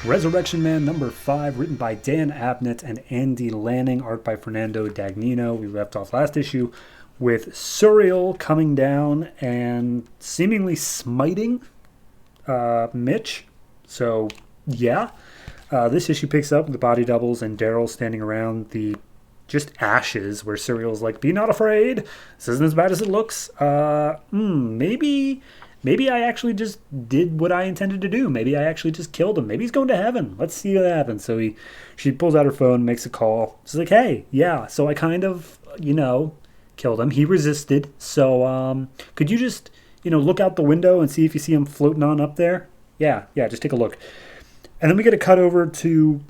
Resurrection Man number 5, written by Dan Abnett and Andy Lanning, art by Fernando Dagnino. We left off last issue with Suriel coming down and seemingly smiting Mitch. So, yeah. This issue picks up with the body doubles and Daryl standing around the just ashes where Suriel's like, be not afraid. This isn't as bad as it looks. Maybe I actually just did what I intended to do. Maybe I actually just killed him. Maybe he's going to heaven. Let's see what happens. So she pulls out her phone, makes a call. She's like, hey, yeah, so I kind of, killed him. He resisted. So could you just, look out the window and see if you see him floating on up there? Yeah, just take a look. And then we get a cut over to,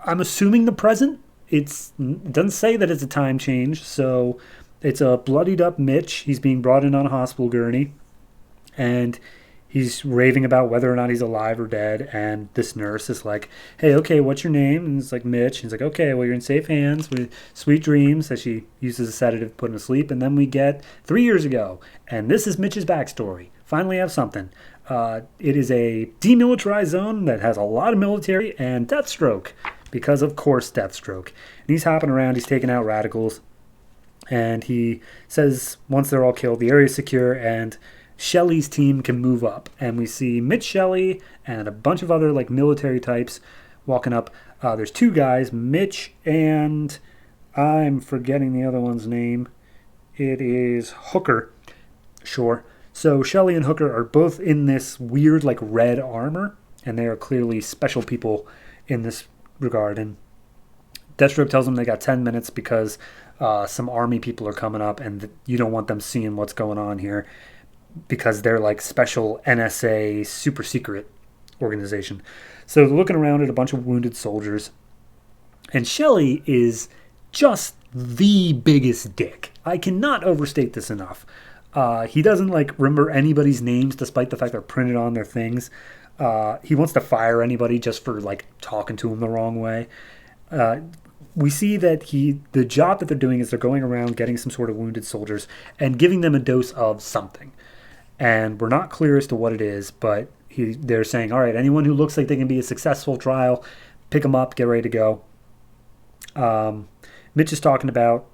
I'm assuming, the present. It doesn't say that it's a time change. So it's a bloodied up Mitch. He's being brought in on a hospital gurney. And he's raving about whether or not he's alive or dead. And this nurse is like, hey, okay, what's your name? And it's like, Mitch. And he's like, okay, well, you're in safe hands with sweet dreams, as she uses a sedative to put him to sleep. And then we get 3 years ago. And this is Mitch's backstory. Finally have something. It is a demilitarized zone that has a lot of military and Deathstroke. Because, of course, Deathstroke. And he's hopping around. He's taking out radicals. And he says once they're all killed, the area is secure and Shelley's team can move up, and we see Mitch Shelley and a bunch of other military types walking up. There's two guys, Mitch and I'm forgetting the other one's name. It is Hooker. Sure. So Shelley and Hooker are both in this weird red armor, and they are clearly special people in this regard. And Deathstroke tells them they got 10 minutes because some army people are coming up, and you don't want them seeing what's going on here, because they're special NSA super secret organization. So they're looking around at a bunch of wounded soldiers. And Shelley is just the biggest dick. I cannot overstate this enough. He doesn't remember anybody's names despite the fact they're printed on their things. He wants to fire anybody just for talking to him the wrong way. We see that the job that they're doing is they're going around getting some sort of wounded soldiers and giving them a dose of something. And we're not clear as to what it is, but they're saying, all right, anyone who looks like they can be a successful trial, pick them up, get ready to go. Mitch is talking about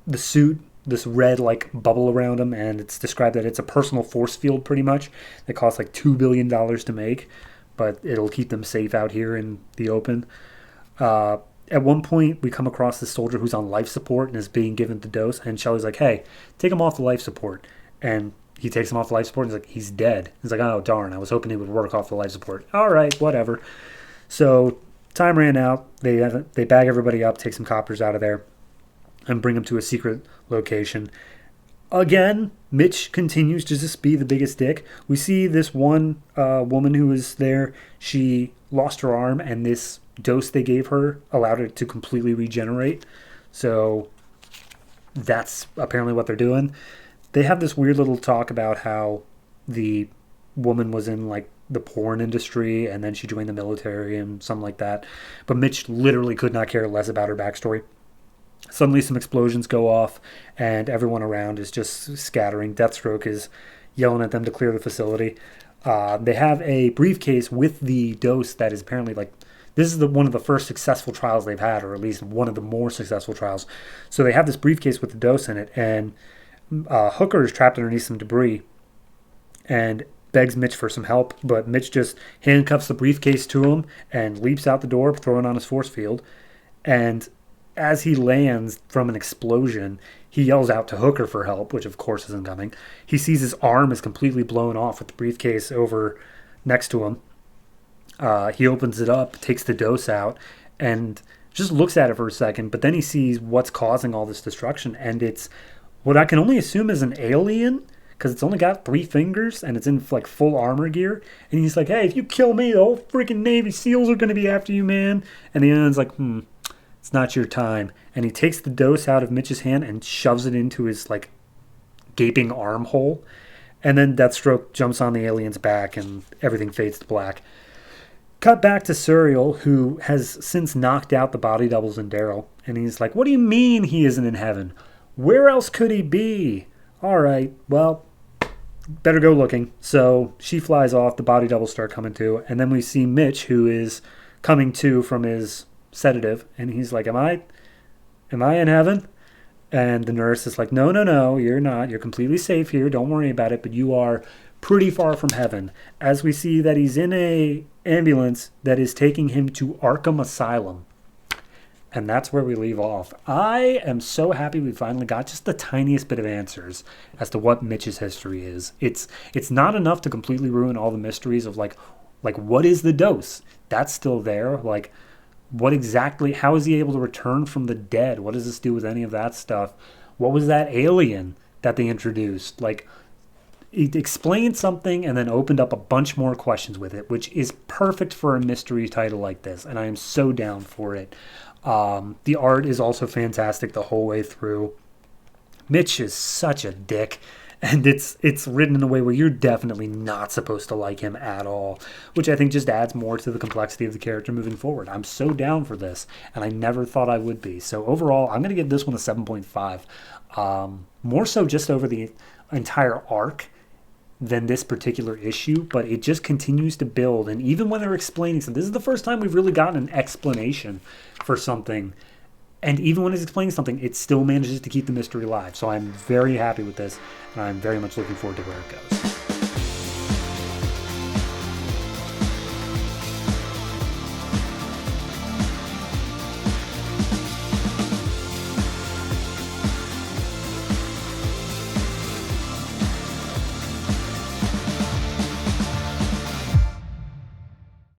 the suit, this red bubble around him, and it's described that it's a personal force field pretty much. It costs $2 billion to make, but it'll keep them safe out here in the open. At one point, we come across this soldier who's on life support and is being given the dose, and Shelley's like, hey, take him off the life support. And he takes him off the life support, and he's like, he's dead. He's like, oh, darn, I was hoping he would work off the life support. All right, whatever. So time ran out. They bag everybody up, take some coppers out of there, and bring them to a secret location. Again, Mitch continues to just be the biggest dick. We see this one woman who was there. She lost her arm, and this dose they gave her allowed her to completely regenerate. So that's apparently what they're doing. They have this weird little talk about how the woman was in the porn industry and then she joined the military and something like that. But Mitch literally could not care less about her backstory. Suddenly some explosions go off and everyone around is just scattering. Deathstroke is yelling at them to clear the facility. They have a briefcase with the dose that is apparently this is one of the first successful trials they've had, or at least one of the more successful trials. So they have this briefcase with the dose in it, and Hooker is trapped underneath some debris and begs Mitch for some help, but Mitch just handcuffs the briefcase to him and leaps out the door, throwing on his force field. And as he lands from an explosion, he yells out to Hooker for help, which of course isn't coming. He sees his arm is completely blown off with the briefcase over next to him. He opens it up, takes the dose out, and just looks at it for a second, but then he sees what's causing all this destruction, and it's what I can only assume is an alien, because it's only got 3 fingers, and it's in full armor gear. And he's like, hey, if you kill me, the whole freaking Navy SEALs are going to be after you, man. And the alien's like, it's not your time. And he takes the dose out of Mitch's hand and shoves it into his, gaping arm hole. And then Deathstroke jumps on the alien's back, and everything fades to black. Cut back to Suriel, who has since knocked out the body doubles in Daryl. And he's like, what do you mean he isn't in heaven? Where else could he be? All right, well, better go looking. So she flies off. The body doubles start coming to, and then we see Mitch, who is coming to from his sedative, and he's like, am I in heaven?" And the nurse is like, "No, no, no, you're not. You're completely safe here. Don't worry about it. But you are pretty far from heaven." As we see that he's in a ambulance that is taking him to Arkham Asylum. And that's where we leave off. I am so happy we finally got just the tiniest bit of answers as to what Mitch's history is. It's not enough to completely ruin all the mysteries of like what is the dose? That's still there. Like, what exactly, how is he able to return from the dead? What does this do with any of that stuff? What was that alien that they introduced? Like, it explained something and then opened up a bunch more questions with it, which is perfect for a mystery title like this, and I am so down for it. The art is also fantastic the whole way through. Mitch is such a dick, and it's written in a way where you're definitely not supposed to like him at all, which I think just adds more to the complexity of the character moving forward. I'm so down for this, and I never thought I would be. So overall, I'm going to give this one a 7.5. More so just over the entire arc than this particular issue, but it just continues to build. And even when they're explaining something, this is the first time we've really gotten an explanation for something. And even when it's explaining something, it still manages to keep the mystery alive. So I'm very happy with this, and I'm very much looking forward to where it goes.